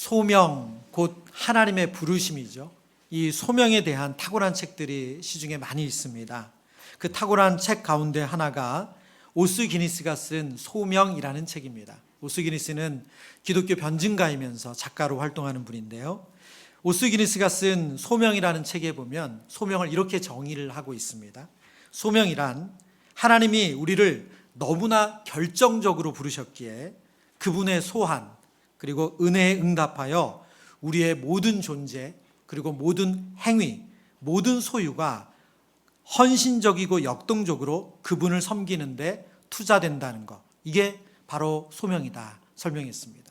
소명, 곧 하나님의 부르심이죠. 이 소명에 대한 탁월한 책들이 시중에 많이 있습니다. 그 탁월한 책 가운데 하나가 오스 기니스가 쓴 소명이라는 책입니다. 오스 기니스는 기독교 변증가이면서 작가로 활동하는 분인데요. 오스 기니스가 쓴 소명이라는 책에 보면 소명을 이렇게 정의를 하고 있습니다. 소명이란 하나님이 우리를 너무나 결정적으로 부르셨기에 그분의 소한 그리고 은혜에 응답하여 우리의 모든 존재 그리고 모든 행위, 모든 소유가 헌신적이고 역동적으로 그분을 섬기는데 투자된다는 것, 이게 바로 소명이다 설명했습니다.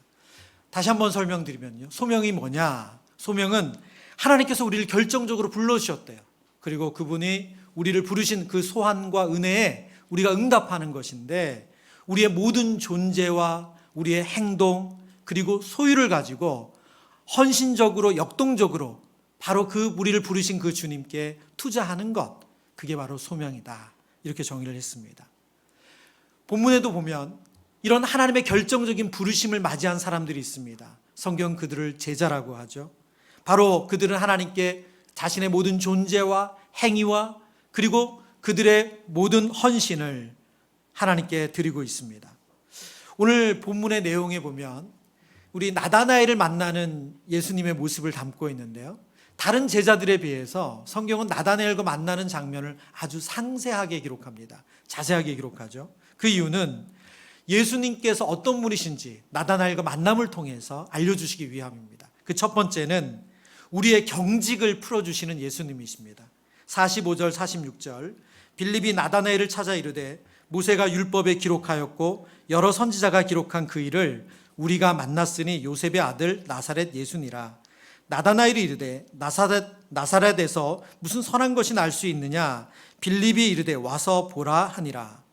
다시 한번 설명드리면요, 소명이 뭐냐? 소명은 하나님께서 우리를 결정적으로 불러주셨대요. 그리고 그분이 우리를 부르신 그 소한과 은혜에 우리가 응답하는 것인데, 우리의 모든 존재와 우리의 행동 그리고 소유를 가지고 헌신적으로 역동적으로 바로 그 우리를 부르신 그 주님께 투자하는 것, 그게 바로 소명이다, 이렇게 정의를 했습니다. 본문에도 보면 이런 하나님의 결정적인 부르심을 맞이한 사람들이 있습니다. 성경은 그들을 제자라고 하죠. 바로 그들은 하나님께 자신의 모든 존재와 행위와 그리고 그들의 모든 헌신을 하나님께 드리고 있습니다. 오늘 본문의 내용에 보면 우리 나다나엘을 만나는 예수님의 모습을 담고 있는데요, 다른 제자들에 비해서 성경은 나다나엘과 만나는 장면을 아주 상세하게 기록합니다. 자세하게 기록하죠. 그 이유는 예수님께서 어떤 분이신지 나다나엘과 만남을 통해서 알려주시기 위함입니다. 그 첫 번째는 우리의 경직을 풀어주시는 예수님이십니다. 45절 46절 빌립이 나다나엘을 찾아 이르되 모세가 율법에 기록하였고 여러 선지자가 기록한 그 일을 우리가 만났으니 요셉의 아들 나사렛 예수니라. 나다나엘이 이르되 나사렛에서 무슨 선한 것이 날 수 있느냐? 빌립이 이르되 와서 보라 하니라.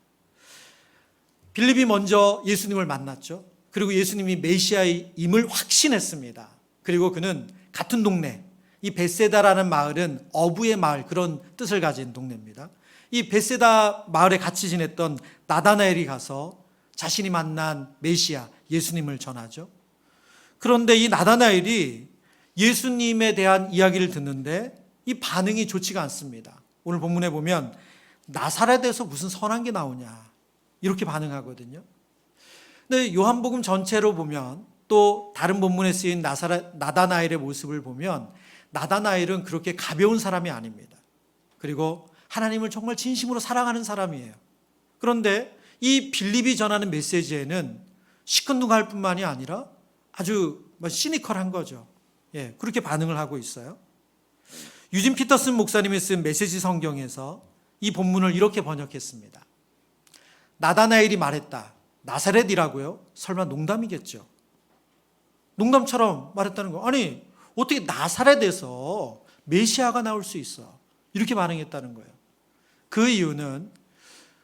빌립이 먼저 예수님을 만났죠. 그리고 예수님이 메시아임을 확신했습니다. 그리고 그는 같은 동네, 이 벳세다라는 마을은 어부의 마을, 그런 뜻을 가진 동네입니다. 이 벳세다 마을에 같이 지냈던 나다나엘이 가서 자신이 만난 메시아 예수님을 전하죠. 그런데 이 나다나엘이 예수님에 대한 이야기를 듣는데 이 반응이 좋지가 않습니다. 오늘 본문에 보면 나사렛에서 무슨 선한 게 나오냐, 이렇게 반응하거든요. 근데 요한복음 전체로 보면 또 다른 본문에 쓰인 나다나엘의 모습을 보면 나다나엘은 그렇게 가벼운 사람이 아닙니다. 그리고 하나님을 정말 진심으로 사랑하는 사람이에요. 그런데 이 빌립이 전하는 메시지에는 시큰둥할 뿐만이 아니라 아주 시니컬한 거죠. 그렇게 반응을 하고 있어요. 유진 피터슨 목사님이 쓴 메시지 성경에서 이 본문을 이렇게 번역했습니다. 나다나엘이 말했다. 나사렛이라고요? 설마 농담이겠죠. 농담처럼 말했다는 거. 아니, 어떻게 나사렛에서 메시아가 나올 수 있어? 이렇게 반응했다는 거예요. 그 이유는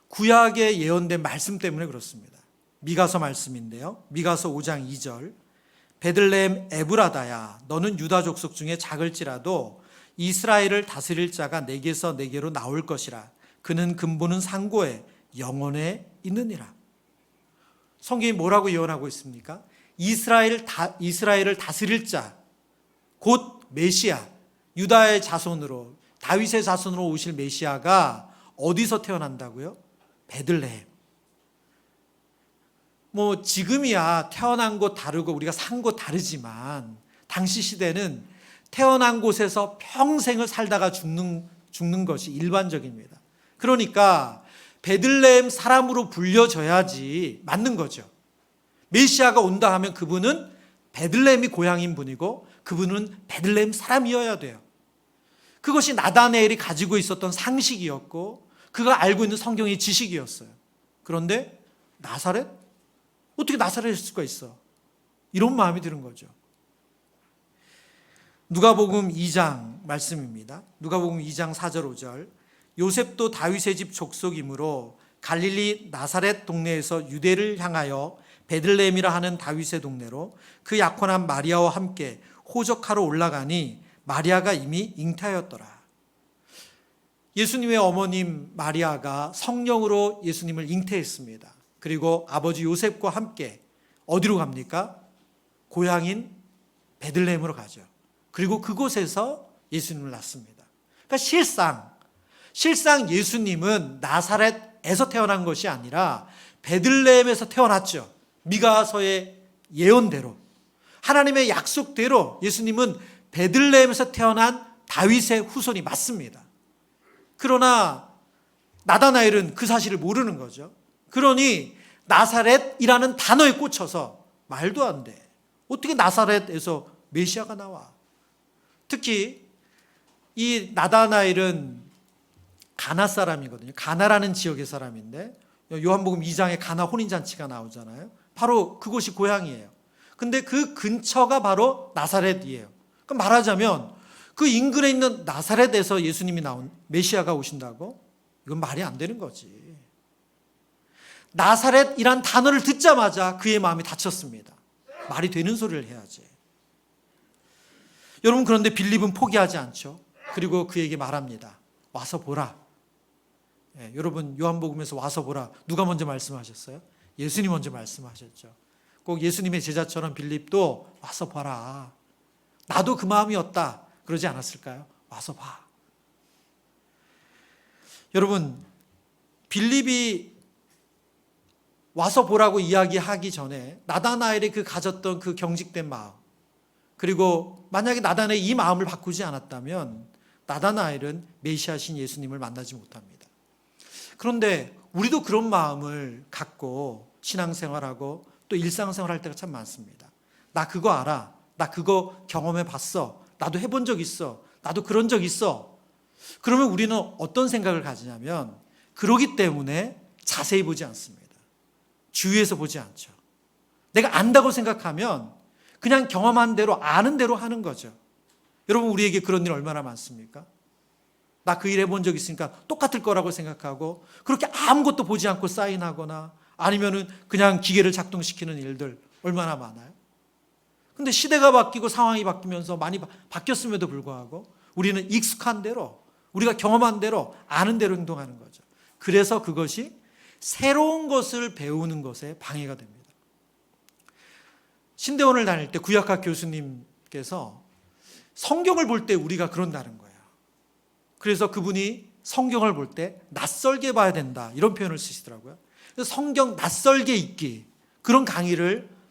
구약에 예언된 말씀 때문에 그렇습니다. 미가서 말씀인데요, 미가서 5장 2절 베들레헴 에브라다야, 너는 유다 족속 중에 작을지라도 이스라엘을 다스릴 자가 내게서 내게로 나올 것이라. 그는 근본은 상고에 영원에 있느니라. 성경이 뭐라고 예언하고 있습니까? 이스라엘을 다스릴 자, 곧 메시아, 유다의 자손으로, 다윗의 자손으로 오실 메시아가 어디서 태어난다고요? 베들레헴. 지금이야 태어난 곳 다르고 우리가 산 곳 다르지만 당시 시대는 태어난 곳에서 평생을 살다가 죽는 것이 일반적입니다. 그러니까 베들레헴 사람으로 불려져야지 맞는 거죠. 메시아가 온다 하면 그분은 베들레헴이 고향인 분이고 그분은 베들레헴 사람이어야 돼요. 그것이 나다나엘이 가지고 있었던 상식이었고 그가 알고 있는 성경의 지식이었어요. 그런데 나사렛? 어떻게 나사렛일 수가 있어? 이런 마음이 드는 거죠. 누가복음 2장 말씀입니다. 누가복음 2장 4절 5절 요셉도 다윗의 집 족속이므로 갈릴리 나사렛 동네에서 유대를 향하여 베들레헴이라 하는 다윗의 동네로 그 약혼한 마리아와 함께 호적하러 올라가니 마리아가 이미 잉태하였더라. 예수님의 어머님 마리아가 성령으로 예수님을 잉태했습니다. 그리고 아버지 요셉과 함께 어디로 갑니까? 고향인 베들레헴으로 가죠. 그리고 그곳에서 예수님을 낳습니다. 그러니까 실상 예수님은 나사렛에서 태어난 것이 아니라 베들레헴에서 태어났죠. 미가서의 예언대로, 하나님의 약속대로 예수님은 베들레헴에서 태어난 다윗의 후손이 맞습니다. 그러나 나다나엘은 그 사실을 모르는 거죠. 그러니 나사렛이라는 단어에 꽂혀서 말도 안 돼. 어떻게 나사렛에서 메시아가 나와? 특히 이 나다나엘은 가나 사람이거든요. 가나라는 지역의 사람인데 요한복음 2장에 가나 혼인잔치가 나오잖아요. 바로 그곳이 고향이에요. 근데 그 근처가 바로 나사렛이에요. 그럼 말하자면 그 인근에 있는 나사렛에서 예수님이 나온 메시아가 오신다고? 이건 말이 안 되는 거지. 나사렛이란 단어를 듣자마자 그의 마음이 닫혔습니다. 말이 되는 소리를 해야지. 여러분, 그런데 빌립은 포기하지 않죠. 그리고 그에게 말합니다. 와서 보라. 여러분, 요한복음에서 와서 보라. 누가 먼저 말씀하셨어요? 예수님 먼저 말씀하셨죠. 꼭 예수님의 제자처럼 빌립도 와서 봐라. 나도 그 마음이었다. 그러지 않았을까요? 와서 봐. 여러분, 빌립이 와서 보라고 이야기하기 전에 나다나엘이 가졌던 그 경직된 마음, 그리고 만약에 나다나엘이 이 마음을 바꾸지 않았다면 나다나엘은 메시아신 예수님을 만나지 못합니다. 그런데 우리도 그런 마음을 갖고 신앙생활하고 또 일상생활할 때가 참 많습니다. 나 그거 알아. 나 그거 경험해 봤어. 나도 해본 적 있어. 나도 그런 적 있어. 그러면 우리는 어떤 생각을 가지냐면 그러기 때문에 자세히 보지 않습니다. 주위에서 보지 않죠. 내가 안다고 생각하면 그냥 경험한 대로 아는 대로 하는 거죠. 여러분, 우리에게 그런 일 얼마나 많습니까? 나 그 일 해본 적 있으니까 똑같을 거라고 생각하고 그렇게 아무것도 보지 않고 사인하거나 아니면은 그냥 기계를 작동시키는 일들 얼마나 많아요? 근데 시대가 바뀌고 상황이 바뀌면서 많이 바뀌었음에도 불구하고 우리는 익숙한 대로, 우리가 경험한 대로, 아는 대로 행동하는 거죠. 그래서 그것이 새로운 것을 배우는 것에 방해가 됩니다. 신대원을 다닐 때 구약학 교수님께서 성경을 볼 때 우리가 그런다는 거예요. 그래서 그분이 성경을 볼 때 낯설게 봐야 된다, 이런 표현을 쓰시더라고요. 그래서 성경 낯설게 읽기, 그런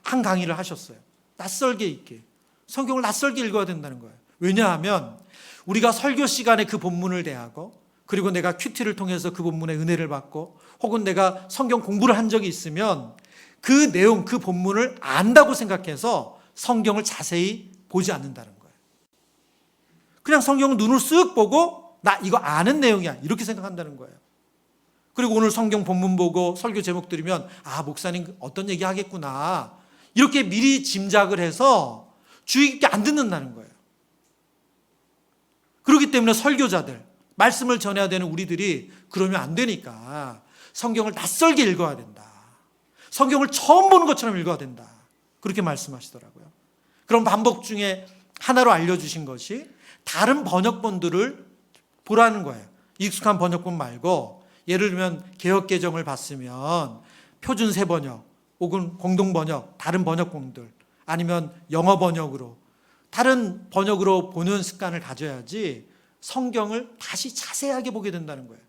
한 강의를 하셨어요. 낯설게 읽기. 성경을 낯설게 읽어야 된다는 거예요. 왜냐하면 우리가 설교 시간에 그 본문을 대하고, 그리고 내가 큐티를 통해서 그 본문의 은혜를 받고, 혹은 내가 성경 공부를 한 적이 있으면 그 내용, 그 본문을 안다고 생각해서 성경을 자세히 보지 않는다는 거예요. 그냥 성경을 눈을 쓱 보고 나 이거 아는 내용이야, 이렇게 생각한다는 거예요. 그리고 오늘 성경 본문 보고 설교 제목 들으면 아, 목사님 어떤 얘기 하겠구나, 이렇게 미리 짐작을 해서 주의 깊게 안 듣는다는 거예요. 그렇기 때문에 설교자들, 말씀을 전해야 되는 우리들이 그러면 안 되니까 성경을 낯설게 읽어야 된다. 성경을 처음 보는 것처럼 읽어야 된다. 그렇게 말씀하시더라고요. 그런 방법 중에 하나로 알려주신 것이 다른 번역본들을 보라는 거예요. 익숙한 번역본 말고, 예를 들면 개역개정을 봤으면 표준세 번역 혹은 공동번역, 다른 번역본들, 아니면 영어 번역으로, 다른 번역으로 보는 습관을 가져야지 성경을 다시 자세하게 보게 된다는 거예요.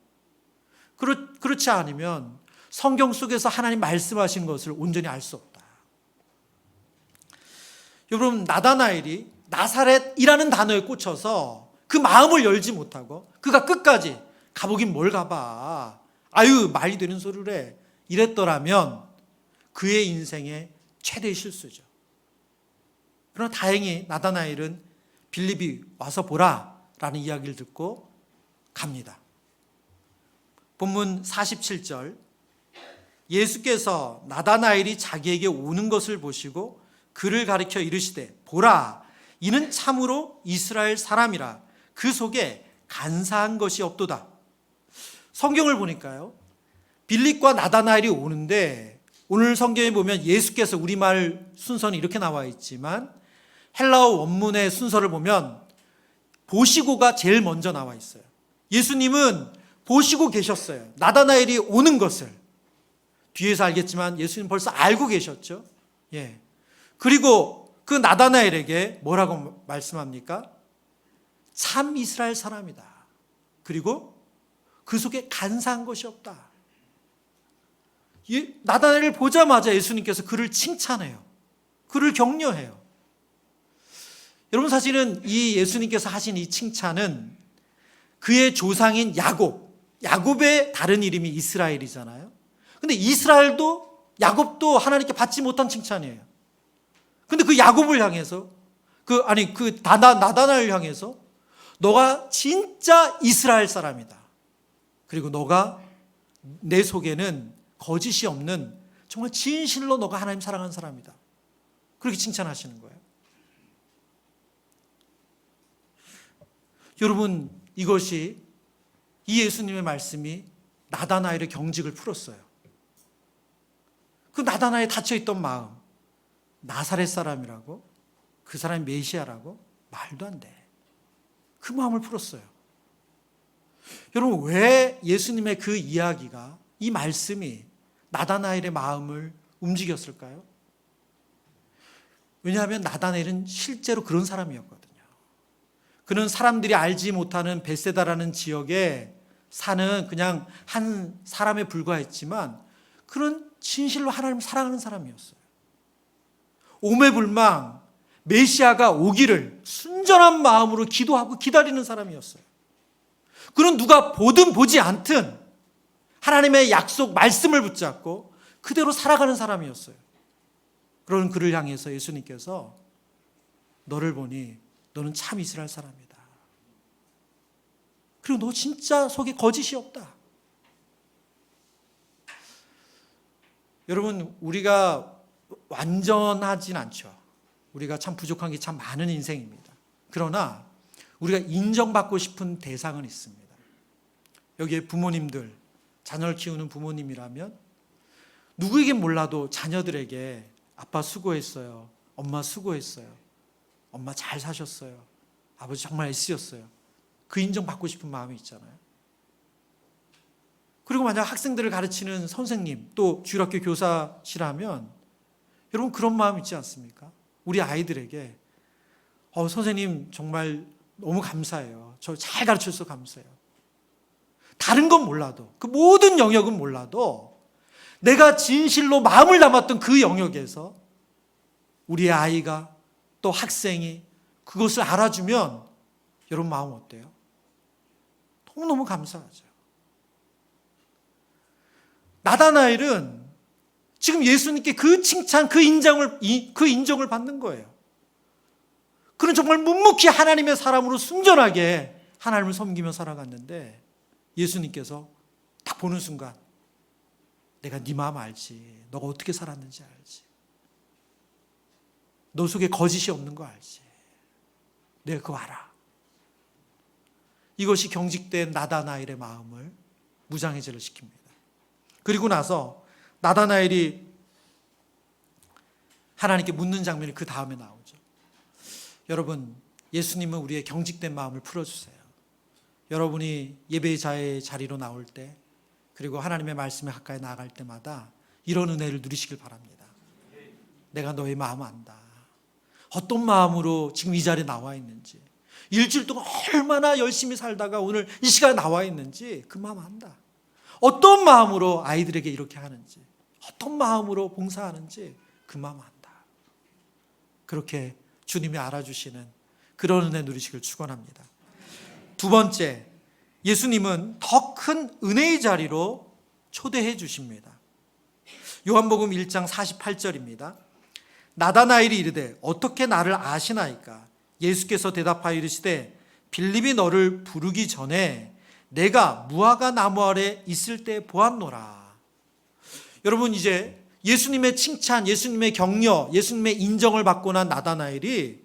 그렇지 않으면 성경 속에서 하나님 말씀하신 것을 온전히 알 수 없다. 여러분, 나다나엘이 나사렛이라는 단어에 꽂혀서 그 마음을 열지 못하고 그가 끝까지 가보긴 뭘 가봐, 아유 말이 되는 소리를 해, 이랬더라면 그의 인생의 최대의 실수죠. 그러나 다행히 나다나엘은 빌립이 와서 보라 라는 이야기를 듣고 갑니다. 본문 47절, 예수께서 나다나엘이 자기에게 오는 것을 보시고 그를 가리켜 이르시되 보라, 이는 참으로 이스라엘 사람이라 그 속에 간사한 것이 없도다. 성경을 보니까요, 빌립과 나다나엘이 오는데, 오늘 성경에 보면 예수께서, 우리말 순서는 이렇게 나와 있지만 헬라어 원문의 순서를 보면 보시고가 제일 먼저 나와 있어요. 예수님은 보시고 계셨어요. 나다나엘이 오는 것을 뒤에서 알겠지만 예수님 벌써 알고 계셨죠. 예. 그리고 그 나다나엘에게 뭐라고 말씀합니까? 참 이스라엘 사람이다. 그리고 그 속에 간사한 것이 없다. 나다나엘을 보자마자 예수님께서 그를 칭찬해요. 그를 격려해요. 여러분, 사실은 이 예수님께서 하신 이 칭찬은 그의 조상인 야곱의 다른 이름이 이스라엘이잖아요. 근데 이스라엘도 야곱도 하나님께 받지 못한 칭찬이에요. 근데 그 야곱을 향해서 나다나엘을 향해서 너가 진짜 이스라엘 사람이다. 그리고 너가 내 속에는 거짓이 없는 정말 진실로 너가 하나님 사랑하는 사람이다. 그렇게 칭찬하시는 거예요. 여러분, 이 예수님의 말씀이 나다나엘의 경직을 풀었어요. 그 나다나엘에 닫혀있던 마음, 나사렛 사람이라고, 그 사람이 메시아라고, 말도 안 돼. 그 마음을 풀었어요. 여러분, 왜 예수님의 그 이야기가, 이 말씀이 나다나엘의 마음을 움직였을까요? 왜냐하면 나다나엘은 실제로 그런 사람이었거든요. 그는 사람들이 알지 못하는 벳세다라는 지역에 사는 그냥 한 사람에 불과했지만 그는 진실로 하나님을 사랑하는 사람이었어요. 오매불망 메시아가 오기를 순전한 마음으로 기도하고 기다리는 사람이었어요. 그는 누가 보든 보지 않든 하나님의 약속 말씀을 붙잡고 그대로 살아가는 사람이었어요. 그런 그를 향해서 예수님께서 너를 보니 너는 참 이스라엘 사람이다. 그리고 너 진짜 속에 거짓이 없다. 여러분, 우리가 완전하진 않죠. 우리가 참 부족한 게 참 많은 인생입니다. 그러나 우리가 인정받고 싶은 대상은 있습니다. 여기에 부모님들, 자녀를 키우는 부모님이라면 누구에겐 몰라도 자녀들에게 아빠 수고했어요. 엄마 수고했어요. 엄마 잘 사셨어요. 아버지 정말 애쓰셨어요. 그 인정받고 싶은 마음이 있잖아요. 그리고 만약 학생들을 가르치는 선생님, 또 주일학교 교사시라면 여러분 그런 마음 있지 않습니까? 우리 아이들에게 선생님 정말 너무 감사해요. 저 잘 가르쳐줘서 감사해요. 다른 건 몰라도, 그 모든 영역은 몰라도 내가 진실로 마음을 담았던 그 영역에서 우리의 아이가 또 학생이 그것을 알아주면 여러분 마음 어때요? 너무너무 감사하죠. 나다나엘은 지금 예수님께 그 칭찬, 그 인정을 받는 거예요. 그는 정말 묵묵히 하나님의 사람으로 순전하게 하나님을 섬기며 살아갔는데 예수님께서 딱 보는 순간 내가 네 마음 알지. 너가 어떻게 살았는지 알지. 너 속에 거짓이 없는 거 알지. 내가 그거 알아. 이것이 경직된 나다나엘의 마음을 무장해제를 시킵니다. 그리고 나서 나다나엘이 하나님께 묻는 장면이 그 다음에 나오죠. 여러분, 예수님은 우리의 경직된 마음을 풀어주세요. 여러분이 예배자의 자리로 나올 때, 그리고 하나님의 말씀에 가까이 나아갈 때마다 이런 은혜를 누리시길 바랍니다. 내가 너의 마음 안다. 어떤 마음으로 지금 이 자리에 나와 있는지, 일주일 동안 얼마나 열심히 살다가 오늘 이 시간에 나와 있는지 그 마음 안다. 어떤 마음으로 아이들에게 이렇게 하는지, 어떤 마음으로 봉사하는지 그 마음 안다. 그렇게 주님이 알아주시는 그런 은혜 누리시길 축원합니다. 두 번째, 예수님은 더 큰 은혜의 자리로 초대해 주십니다. 요한복음 1장 48절입니다. 나다나엘이 이르되 어떻게 나를 아시나이까? 예수께서 대답하여 이르시되 빌립이 너를 부르기 전에 내가 무화과 나무 아래 있을 때 보았노라. 여러분, 이제 예수님의 칭찬, 예수님의 격려, 예수님의 인정을 받고 난 나다나엘이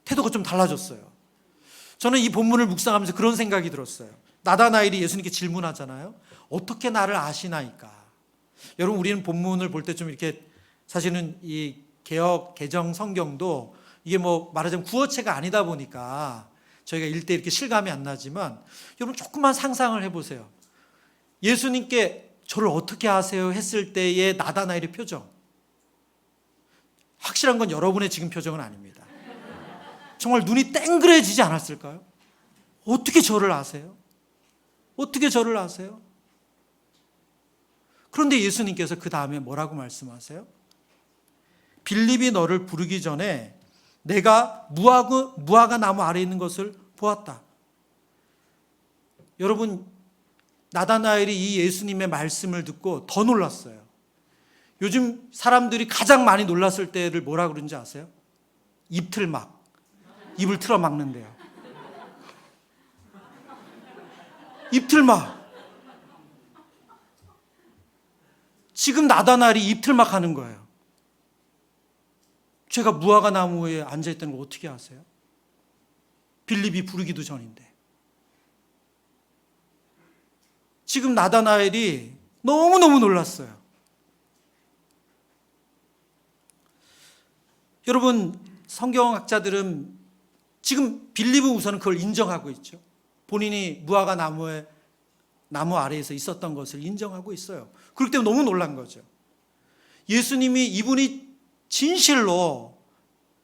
태도가 좀 달라졌어요. 저는 이 본문을 묵상하면서 그런 생각이 들었어요. 나다나엘이 예수님께 질문하잖아요. 어떻게 나를 아시나이까? 여러분, 우리는 본문을 볼 때 좀 이렇게, 사실은 이 개역 개정 성경도 이게 뭐 말하자면 구어체가 아니다 보니까 저희가 읽을 때 이렇게 실감이 안 나지만, 여러분 조금만 상상을 해보세요. 예수님께 저를 어떻게 아세요? 했을 때의 나다나엘의 표정. 확실한 건 여러분의 지금 표정은 아닙니다. 정말 눈이 땡그레지지 않았을까요? 어떻게 저를 아세요? 어떻게 저를 아세요? 그런데 예수님께서 그 다음에 뭐라고 말씀하세요? 빌립이 너를 부르기 전에 내가 무화과 나무 아래에 있는 것을 보았다. 여러분, 나다나엘이 이 예수님의 말씀을 듣고 더 놀랐어요. 요즘 사람들이 가장 많이 놀랐을 때를 뭐라 그러는지 아세요? 입틀막. 입을 틀어 막는데요. 입틀막. 지금 나다나엘이 입틀막 하는 거예요. 제가 무화과 나무에 앉아있다는 걸 어떻게 아세요? 빌립이 부르기도 전인데. 지금 나다나엘이 너무너무 놀랐어요. 여러분, 성경학자들은 지금 빌립은 우선 그걸 인정하고 있죠. 본인이 무화과 나무 아래에서 있었던 것을 인정하고 있어요. 그렇기 때문에 너무 놀란 거죠. 예수님이 이분이 진실로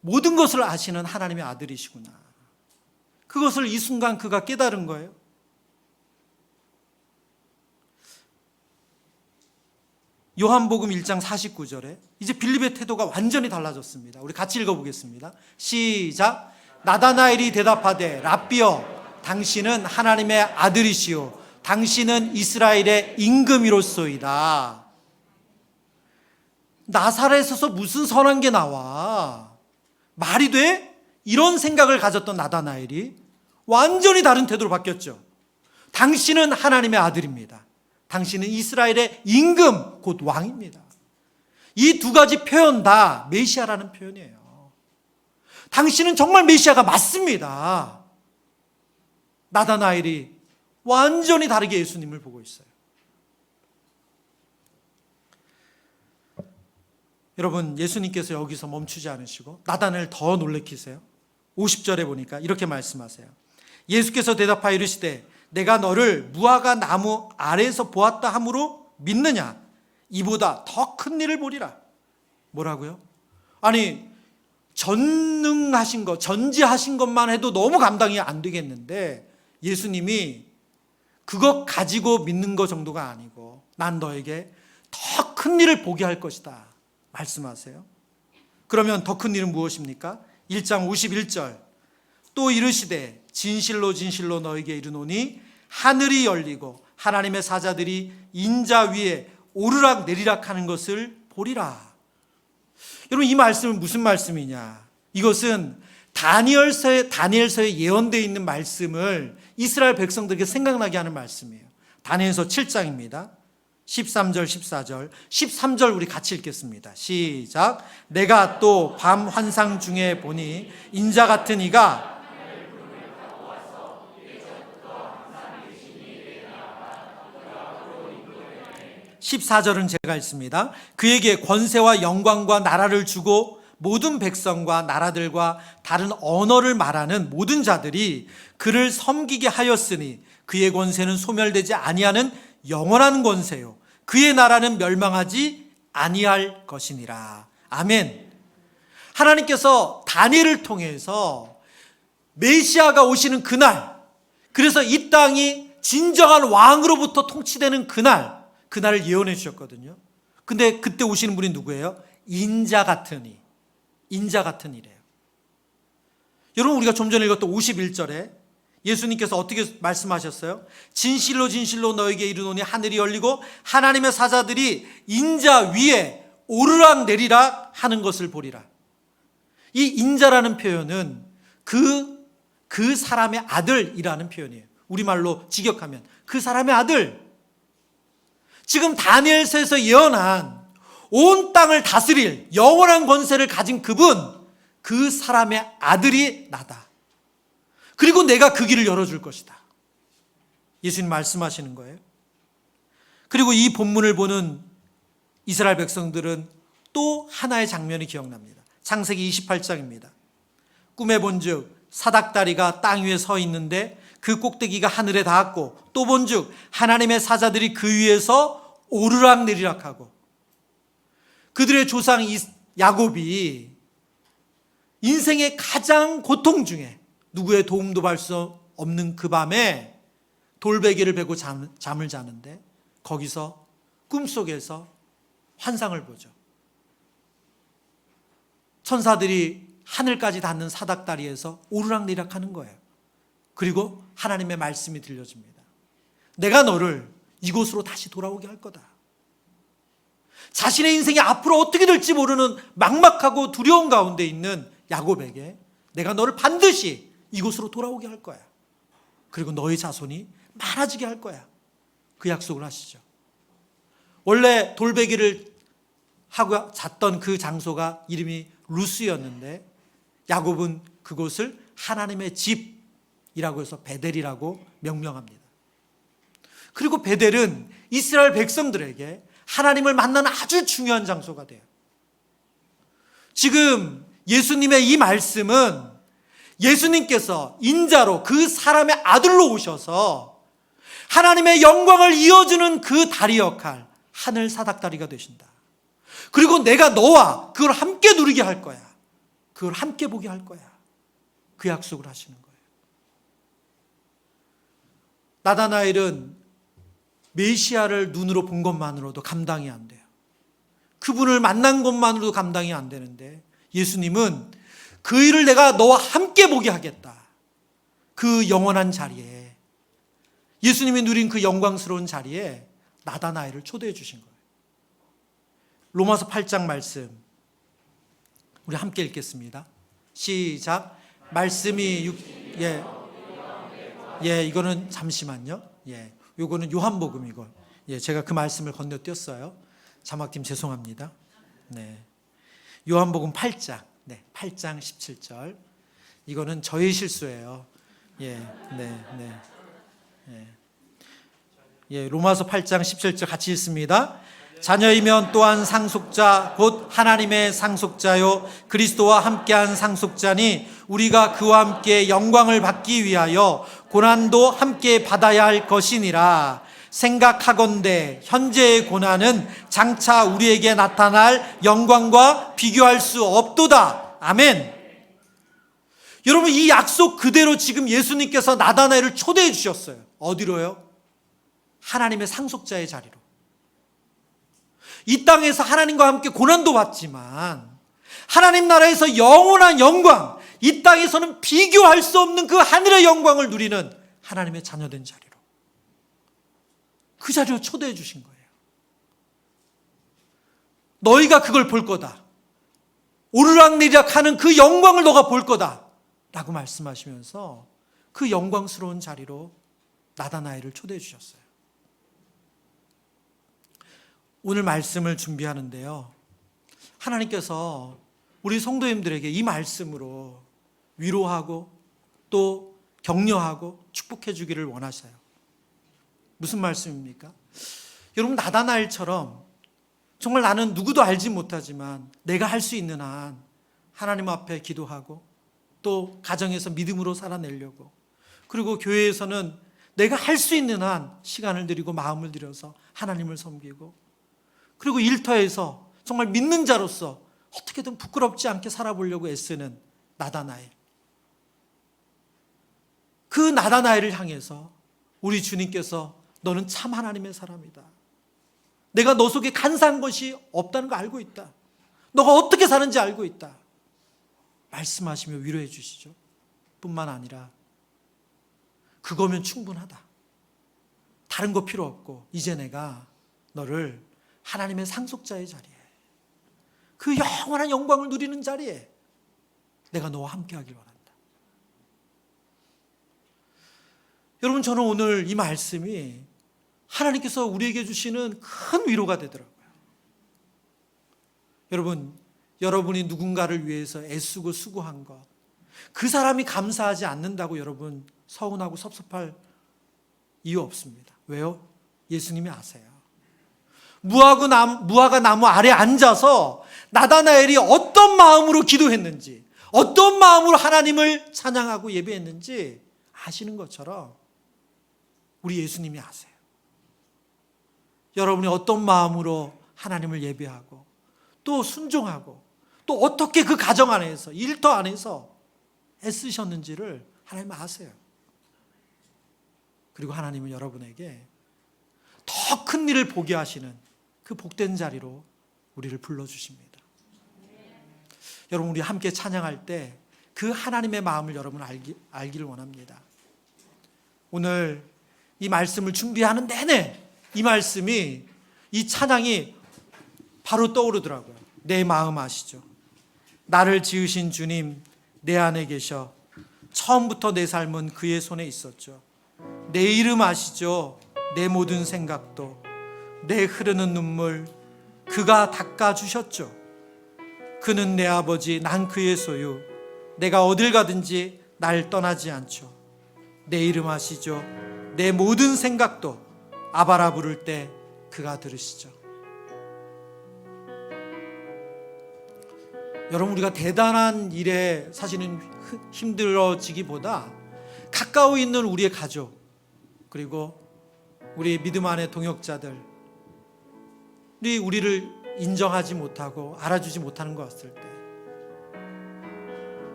모든 것을 아시는 하나님의 아들이시구나. 그것을 이 순간 그가 깨달은 거예요. 요한복음 1장 49절에 이제 빌립의 태도가 완전히 달라졌습니다. 우리 같이 읽어보겠습니다. 시작. 나다나엘이 대답하되 랍비여 당신은 하나님의 아들이시오 당신은 이스라엘의 임금이로소이다. 나사렛에서 무슨 선한 게 나와? 말이 돼? 이런 생각을 가졌던 나다나엘이 완전히 다른 태도로 바뀌었죠. 당신은 하나님의 아들입니다. 당신은 이스라엘의 임금, 곧 왕입니다. 이 두 가지 표현 다 메시아라는 표현이에요. 당신은 정말 메시아가 맞습니다. 나다나엘이 완전히 다르게 예수님을 보고 있어요. 여러분, 예수님께서 여기서 멈추지 않으시고 나다나엘 더 놀래키세요. 50절에 보니까 이렇게 말씀하세요. 예수께서 대답하여 이르시되 내가 너를 무화과 나무 아래에서 보았다 함으로 믿느냐? 이보다 더 큰 일을 보리라. 뭐라고요? 아니, 전능하신 것, 전지하신 것만 해도 너무 감당이 안 되겠는데 예수님이 그것 가지고 믿는 것 정도가 아니고 난 너에게 더 큰 일을 보게 할 것이다 말씀하세요. 그러면 더 큰 일은 무엇입니까? 1장 51절 또 이르시되 진실로 진실로 너에게 이르노니 하늘이 열리고 하나님의 사자들이 인자 위에 오르락 내리락 하는 것을 보리라. 여러분, 이 말씀은 무슨 말씀이냐? 이것은 다니엘서에 예언되어 있는 말씀을 이스라엘 백성들에게 생각나게 하는 말씀이에요. 다니엘서 7장입니다. 13절 14절 13절 우리 같이 읽겠습니다. 시작. 내가 또 밤 환상 중에 보니 인자 같은 이가 14절은 제가 읽습니다. 그에게 권세와 영광과 나라를 주고 모든 백성과 나라들과 다른 언어를 말하는 모든 자들이 그를 섬기게 하였으니 그의 권세는 소멸되지 아니하는 영원한 권세요 그의 나라는 멸망하지 아니할 것이니라. 아멘. 하나님께서 다니엘을 통해서 메시아가 오시는 그날, 그래서 이 땅이 진정한 왕으로부터 통치되는 그날을 예언해 주셨거든요. 근데 그때 오시는 분이 누구예요? 인자 같은 이래요. 여러분, 우리가 좀 전에 읽었던 51절에 예수님께서 어떻게 말씀하셨어요? 진실로 진실로 너에게 이르노니 하늘이 열리고 하나님의 사자들이 인자 위에 오르락 내리락 하는 것을 보리라. 이 인자라는 표현은 그 사람의 아들이라는 표현이에요. 우리말로 직역하면 그 사람의 아들. 지금 다니엘서에서 예언한 온 땅을 다스릴 영원한 권세를 가진 그분, 그 사람의 아들이 나다. 그리고 내가 그 길을 열어줄 것이다. 예수님 말씀하시는 거예요. 그리고 이 본문을 보는 이스라엘 백성들은 또 하나의 장면이 기억납니다. 창세기 28장입니다. 꿈에 본즉 사닥다리가 땅 위에 서 있는데 그 꼭대기가 하늘에 닿았고 또 본즉 하나님의 사자들이 그 위에서 오르락 내리락하고 그들의 조상 야곱이 인생의 가장 고통 중에 누구의 도움도 받을 수 없는 그 밤에 돌베개를 베고 잠을 자는데 거기서 꿈속에서 환상을 보죠. 천사들이 하늘까지 닿는 사닥다리에서 오르락내리락 하는 거예요. 그리고 하나님의 말씀이 들려집니다. 내가 너를 이곳으로 다시 돌아오게 할 거다. 자신의 인생이 앞으로 어떻게 될지 모르는 막막하고 두려운 가운데 있는 야곱에게 내가 너를 반드시 이곳으로 돌아오게 할 거야. 그리고 너의 자손이 많아지게 할 거야. 그 약속을 하시죠. 원래 돌베개를 하고 잤던 그 장소가 이름이 루스였는데 야곱은 그곳을 하나님의 집이라고 해서 베델이라고 명명합니다. 그리고 베델은 이스라엘 백성들에게 하나님을 만나는 아주 중요한 장소가 돼요. 지금 예수님의 이 말씀은 예수님께서 인자로 그 사람의 아들로 오셔서 하나님의 영광을 이어주는 그 다리 역할, 하늘 사닥다리가 되신다. 그리고 내가 너와 그걸 함께 누리게 할 거야. 그걸 함께 보게 할 거야. 그 약속을 하시는 거예요. 나다나엘은 메시아를 눈으로 본 것만으로도 감당이 안 돼요. 그분을 만난 것만으로도 감당이 안 되는데 예수님은 그 일을 내가 너와 함께 보게 하겠다. 그 영원한 자리에, 예수님이 누린 그 영광스러운 자리에 나다나엘을 초대해 주신 거예요. 로마서 8장 말씀 우리 함께 읽겠습니다. 시작. 말씀이 이거는 잠시만요. 요거는 요한복음 이거. 제가 그 말씀을 건너뛰었어요. 자막팀 죄송합니다. 요한복음 8장. 8장 17절. 이거는 저의 실수예요. 로마서 8장 17절 같이 읽습니다. 자녀이면 또한 상속자 곧 하나님의 상속자요 그리스도와 함께한 상속자니 우리가 그와 함께 영광을 받기 위하여 고난도 함께 받아야 할 것이니라. 생각하건대 현재의 고난은 장차 우리에게 나타날 영광과 비교할 수 없도다. 아멘. 여러분, 이 약속 그대로 지금 예수님께서 나다나엘을 초대해 주셨어요. 어디로요? 하나님의 상속자의 자리로. 이 땅에서 하나님과 함께 고난도 받지만 하나님 나라에서 영원한 영광, 이 땅에서는 비교할 수 없는 그 하늘의 영광을 누리는 하나님의 자녀된 자리로, 그 자리로 초대해 주신 거예요. 너희가 그걸 볼 거다. 오르락내리락 하는 그 영광을 너가 볼 거다 라고 말씀하시면서 그 영광스러운 자리로 나다나엘을 초대해 주셨어요. 오늘 말씀을 준비하는데요, 하나님께서 우리 성도님들에게 이 말씀으로 위로하고 또 격려하고 축복해 주기를 원하셔요. 무슨 말씀입니까? 여러분, 나다나엘처럼 정말 나는 누구도 알지 못하지만 내가 할 수 있는 한 하나님 앞에 기도하고 또 가정에서 믿음으로 살아내려고, 그리고 교회에서는 내가 할 수 있는 한 시간을 들이고 마음을 들여서 하나님을 섬기고, 그리고 일터에서 정말 믿는 자로서 어떻게든 부끄럽지 않게 살아보려고 애쓰는 나다나엘. 그 나다나엘을 향해서 우리 주님께서 너는 참 하나님의 사람이다. 내가 너 속에 간사한 것이 없다는 거 알고 있다. 너가 어떻게 사는지 알고 있다. 말씀하시며 위로해 주시죠. 뿐만 아니라 그거면 충분하다. 다른 거 필요 없고 이제 내가 너를 하나님의 상속자의 자리에, 그 영원한 영광을 누리는 자리에 내가 너와 함께 하길 원한다. 여러분, 저는 오늘 이 말씀이 하나님께서 우리에게 주시는 큰 위로가 되더라고요. 여러분, 여러분이 누군가를 위해서 애쓰고 수고한 것, 그 사람이 감사하지 않는다고 여러분 서운하고 섭섭할 이유 없습니다. 왜요? 예수님이 아세요. 무화과 나무 아래 앉아서 나다나엘이 어떤 마음으로 기도했는지, 어떤 마음으로 하나님을 찬양하고 예배했는지 아시는 것처럼 우리 예수님이 아세요. 여러분이 어떤 마음으로 하나님을 예배하고 또 순종하고 또 어떻게 그 가정 안에서, 일터 안에서 애쓰셨는지를 하나님은 아세요. 그리고 하나님은 여러분에게 더 큰 일을 보게 하시는 그 복된 자리로 우리를 불러주십니다. 여러분, 우리 함께 찬양할 때 그 하나님의 마음을 여러분 알기를 원합니다. 오늘 이 말씀을 준비하는 내내 이 말씀이, 이 찬양이 바로 떠오르더라고요. 내 마음 아시죠? 나를 지으신 주님 내 안에 계셔. 처음부터 내 삶은 그의 손에 있었죠. 내 이름 아시죠? 내 모든 생각도, 내 흐르는 눈물 그가 닦아주셨죠. 그는 내 아버지, 난 그의 소유. 내가 어딜 가든지 날 떠나지 않죠. 내 이름 아시죠? 내 모든 생각도 아바라 부를 때 그가 들으시죠. 여러분, 우리가 대단한 일에 사실은 힘들어지기보다 가까이 있는 우리의 가족, 그리고 우리 믿음 안의 동역자들, 우리를 인정하지 못하고 알아주지 못하는 것 같을 때,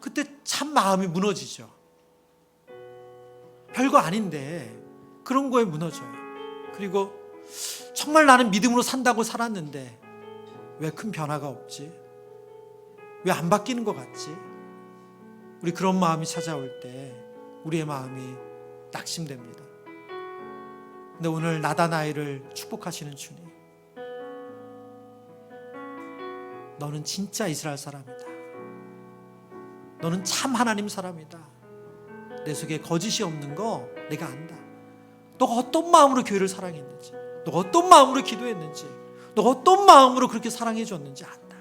그때 참 마음이 무너지죠. 별거 아닌데 그런 거에 무너져요. 그리고 정말 나는 믿음으로 산다고 살았는데 왜 큰 변화가 없지? 왜 안 바뀌는 것 같지? 우리 그런 마음이 찾아올 때 우리의 마음이 낙심됩니다. 근데 오늘 나다나엘을 축복하시는 주님, 너는 진짜 이스라엘 사람이다. 너는 참 하나님 사람이다. 내 속에 거짓이 없는 거 내가 안다. 너가 어떤 마음으로 교회를 사랑했는지, 너가 어떤 마음으로 기도했는지, 너가 어떤 마음으로 그렇게 사랑해 줬는지 안다.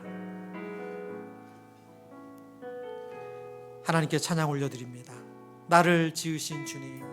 하나님께 찬양 올려드립니다. 나를 지으신 주님,